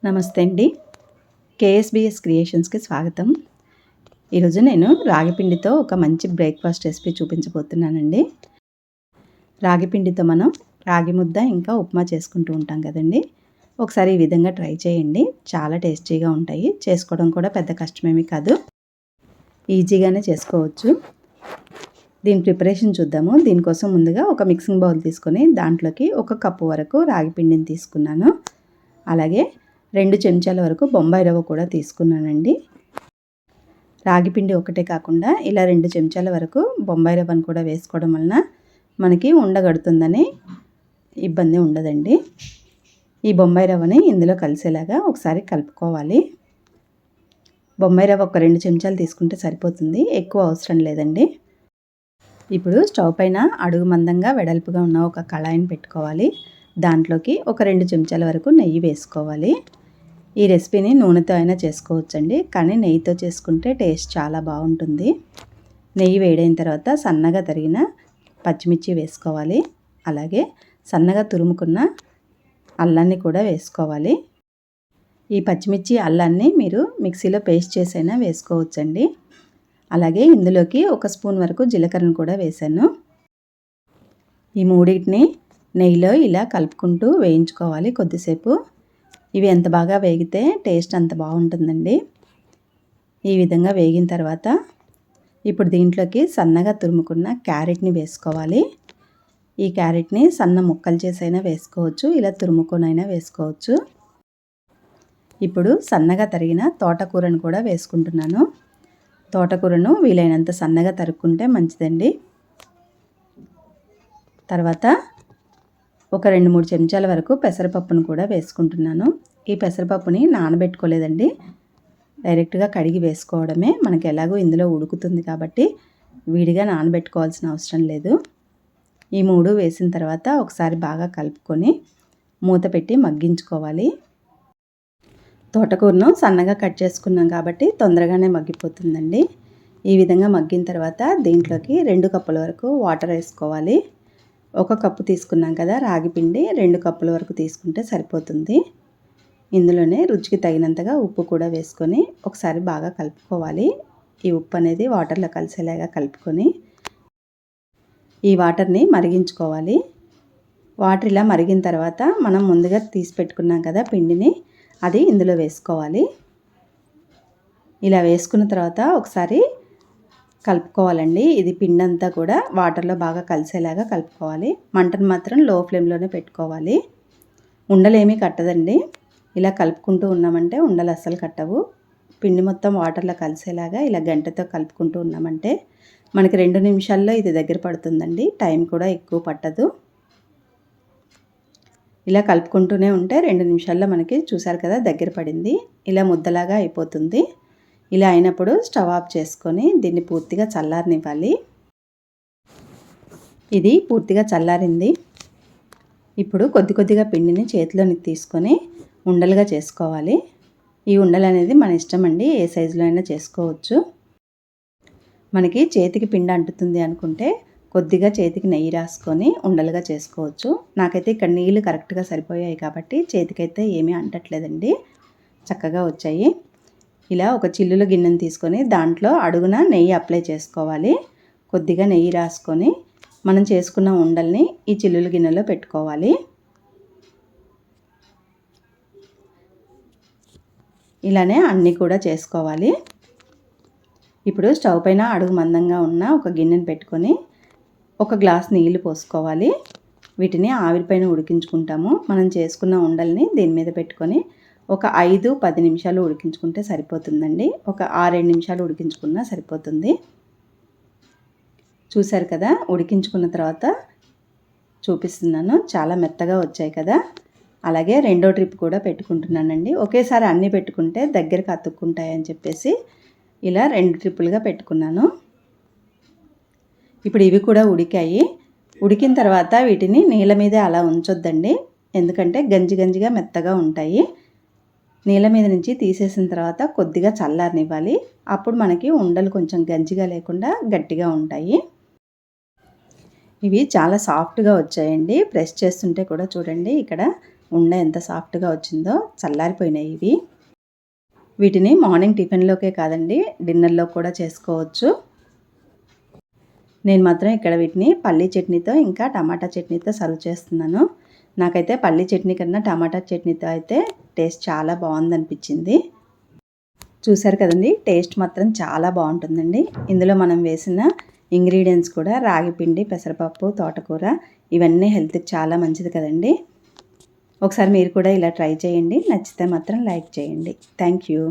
నమస్తే అండి. కేఎస్బిఎస్ క్రియేషన్స్కి స్వాగతం. ఈరోజు నేను రాగి పిండితో ఒక మంచి బ్రేక్ఫాస్ట్ రెసిపీ చూపించబోతున్నానండి. రాగి పిండితో మనం రాగి ముద్ద ఇంకా ఉప్మా చేసుకుంటూ ఉంటాం కదండి. ఒకసారి ఈ విధంగా ట్రై చేయండి. చాలా టేస్టీగా ఉంటాయి. చేసుకోవడం కూడా పెద్ద కష్టమేమీ కాదు, ఈజీగానే చేసుకోవచ్చు. దీని ప్రిపరేషన్ చూద్దాము. దీనికోసం ముందుగా ఒక మిక్సింగ్ బౌల్ తీసుకొని దాంట్లోకి 1 కప్పు వరకు రాగి పిండిని తీసుకున్నాను. అలాగే 2 చెంచాల వరకు బొంబాయి రవ్వ కూడా తీసుకున్నానండి. రాగి పిండి ఒకటే కాకుండా ఇలా 2 చెంచాల వరకు బొంబాయి రవ్వను కూడా వేసుకోవడం వలన మనకి ఉండగడుతుందని ఇబ్బంది ఉండదండి. ఈ బొంబాయి రవ్వని ఇందులో కలిసేలాగా ఒకసారి కలుపుకోవాలి. బొంబాయి రవ్వ ఒక 2 చెంచాలు తీసుకుంటే సరిపోతుంది, ఎక్కువ అవసరం లేదండి. ఇప్పుడు స్టవ్ పైన అడుగు మందంగా వెడల్పుగా ఉన్న ఒక కళాయిని పెట్టుకోవాలి. దాంట్లోకి ఒక 2 చెంచాల వరకు నెయ్యి వేసుకోవాలి. ఈ రెసిపీని నూనెతో అయినా చేసుకోవచ్చండి, కానీ నెయ్యితో చేసుకుంటే టేస్ట్ చాలా బాగుంటుంది. నెయ్యి వేడైన తర్వాత సన్నగా తరిగిన పచ్చిమిర్చి వేసుకోవాలి. అలాగే సన్నగా తురుముకున్న అల్లాన్ని కూడా వేసుకోవాలి. ఈ పచ్చిమిర్చి అల్లాన్ని మీరు మిక్సీలో పేస్ట్ చేసైనా వేసుకోవచ్చండి. అలాగే ఇందులోకి 1 స్పూన్ వరకు జీలకర్రను కూడా వేసాను. ఈ మూడింటిని నెయ్యిలో ఇలా కలుపుకుంటూ వేయించుకోవాలి కొద్దిసేపు. ఇవి ఎంత బాగా వేగితే టేస్ట్ అంత బాగుంటుందండి. ఈ విధంగా వేగిన తర్వాత ఇప్పుడు దీంట్లోకి సన్నగా తురుముకున్న క్యారెట్ని వేసుకోవాలి. ఈ క్యారెట్ని సన్న ముక్కలు చేసైనా వేసుకోవచ్చు, ఇలా తురుముకొనైనా వేసుకోవచ్చు. ఇప్పుడు సన్నగా తరిగిన తోటకూరను కూడా వేసుకుంటున్నాను. తోటకూరను వీలైనంత సన్నగా తరుక్కుంటే మంచిదండి. తర్వాత ఒక 2-3 చెంచాల వరకు పెసరపప్పును కూడా వేసుకుంటున్నాను. ఈ పెసరపప్పుని నానబెట్టుకోలేదండి, డైరెక్ట్గా కడిగి వేసుకోవడమే. మనకి ఎలాగో ఇందులో ఉడుకుతుంది కాబట్టి విడిగా నానబెట్టుకోవాల్సిన అవసరం లేదు. ఈ 3 వేసిన తర్వాత ఒకసారి బాగా కలుపుకొని మూత పెట్టి మగ్గించుకోవాలి. తోటకూరను సన్నగా కట్ చేసుకున్నాం కాబట్టి తొందరగానే మగ్గిపోతుందండి. ఈ విధంగా మగ్గిన తర్వాత దీంట్లోకి 2 కప్పుల వరకు వాటర్ వేసుకోవాలి. 1 కప్పు తీసుకున్నాం కదా రాగి పిండి, 2 కప్పుల వరకు తీసుకుంటే సరిపోతుంది. ఇందులోనే రుచికి తగినంతగా ఉప్పు కూడా వేసుకొని ఒకసారి బాగా కలుపుకోవాలి. ఈ ఉప్పు అనేది వాటర్లో కలిసేలాగా కలుపుకొని ఈ వాటర్ని మరిగించుకోవాలి. వాటర్ ఇలా మరిగిన తర్వాత మనం ముందుగా తీసి పెట్టుకున్నాం కదా పిండిని, అది ఇందులో వేసుకోవాలి. ఇలా వేసుకున్న తర్వాత ఒకసారి కలుపుకోవాలండి. ఇది పిండి అంతా కూడా వాటర్లో బాగా కలిసేలాగా కలుపుకోవాలి. మంటను మాత్రం లో ఫ్లేమ్లోనే పెట్టుకోవాలి. ఉండలేమీ కట్టదండి. ఇలా కలుపుకుంటూ ఉన్నామంటే ఉండలు అస్సలు కట్టవు. పిండి మొత్తం వాటర్లో కలిసేలాగా ఇలా గంటతో కలుపుకుంటూ ఉన్నామంటే మనకి 2 నిమిషాల్లో ఇది దగ్గర పడుతుందండి. టైం కూడా ఎక్కువ పట్టదు. ఇలా కలుపుకుంటూనే ఉంటే 2 నిమిషాల్లో మనకి చూసారు కదా దగ్గర పడింది. ఇలా ముద్దలాగా అయిపోతుంది. ఇలా అయినప్పుడు స్టవ్ ఆఫ్ చేసుకొని దీన్ని పూర్తిగా చల్లారనివ్వాలి. ఇది పూర్తిగా చల్లారింది. ఇప్పుడు కొద్ది కొద్దిగా పిండిని చేతిలోనికి తీసుకొని ఉండలుగా చేసుకోవాలి. ఈ ఉండలు అనేది మన ఇష్టం అండి, ఏ సైజులో అయినా చేసుకోవచ్చు. మనకి చేతికి పిండి అంటుతుంది అనుకుంటే కొద్దిగా చేతికి నెయ్యి రాసుకొని ఉండలుగా చేసుకోవచ్చు. నాకైతే ఇక్కడ నీళ్ళు కరెక్ట్గా సరిపోయాయి కాబట్టి చేతికైతే ఏమీ అంటట్లేదండి, చక్కగా వచ్చాయి. ఇలా ఒక చిల్లుల గిన్నెను తీసుకొని దాంట్లో అడుగున నెయ్యి అప్లై చేసుకోవాలి. కొద్దిగా నెయ్యి రాసుకొని మనం చేసుకున్న ఉండల్ని ఈ చిల్లుల గిన్నెలో పెట్టుకోవాలి. ఇలానే అన్నీ కూడా చేసుకోవాలి. ఇప్పుడు స్టవ్ పైన అడుగు మందంగా ఉన్న ఒక గిన్నెను పెట్టుకొని 1 గ్లాస్ నీళ్లు పోసుకోవాలి. వీటిని ఆవిరిపైన ఉడికించుకుంటాము. మనం చేసుకున్న ఉండల్ని దీని మీద పెట్టుకొని ఒక 5-10 నిమిషాలు ఉడికించుకుంటే సరిపోతుందండి. ఒక 6-7 నిమిషాలు ఉడికించుకున్నా సరిపోతుంది. చూసారు కదా, ఉడికించుకున్న తర్వాత చూపిస్తున్నాను. చాలా మెత్తగా వచ్చాయి కదా. అలాగే రెండో ట్రిప్ కూడా పెట్టుకుంటున్నానండి. ఒకేసారి అన్నీ పెట్టుకుంటే దగ్గరికి అతుక్కుంటాయని చెప్పేసి ఇలా 2 ట్రిప్పులుగా పెట్టుకున్నాను. ఇప్పుడు ఇవి కూడా ఉడికాయి. ఉడికిన తర్వాత వీటిని నీళ్ళ మీదే అలా ఉంచొద్దండి, ఎందుకంటే గంజి గంజిగా మెత్తగా ఉంటాయి. నీళ్ళ మీద నుంచి తీసేసిన తర్వాత కొద్దిగా చల్లారనివ్వాలి. అప్పుడు మనకి ఉండలు కొంచెం గంజిగా లేకుండా గట్టిగా ఉంటాయి. ఇవి చాలా సాఫ్ట్గా వచ్చాయండి. ప్రెస్ చేస్తుంటే కూడా చూడండి ఇక్కడ ఉండ ఎంత సాఫ్ట్గా వచ్చిందో. చల్లారిపోయినాయి ఇవి. వీటిని మార్నింగ్ టిఫిన్లోకే కాదండి, డిన్నర్లో కూడా చేసుకోవచ్చు. నేను మాత్రం ఇక్కడ వీటిని పల్లీ చట్నీతో ఇంకా టమాటా చట్నీతో సర్వ్ చేస్తున్నాను. నాకైతే పల్లీ చట్నీ కన్నా టమాటా చట్నీతో అయితే టేస్ట్ చాలా బాగుందనిపించింది. చూసారు కదండి, టేస్ట్ మాత్రం చాలా బాగుంటుందండి. ఇందులో మనం వేసిన ఇంగ్రీడియంట్స్ కూడా రాగి పిండి, పెసరపప్పు, తోటకూర ఇవన్నీ హెల్త్కి చాలా మంచిది కదండి. ఒకసారి మీరు కూడా ఇలా ట్రై చేయండి. నచ్చితే మాత్రం లైక్ చేయండి. Thank you.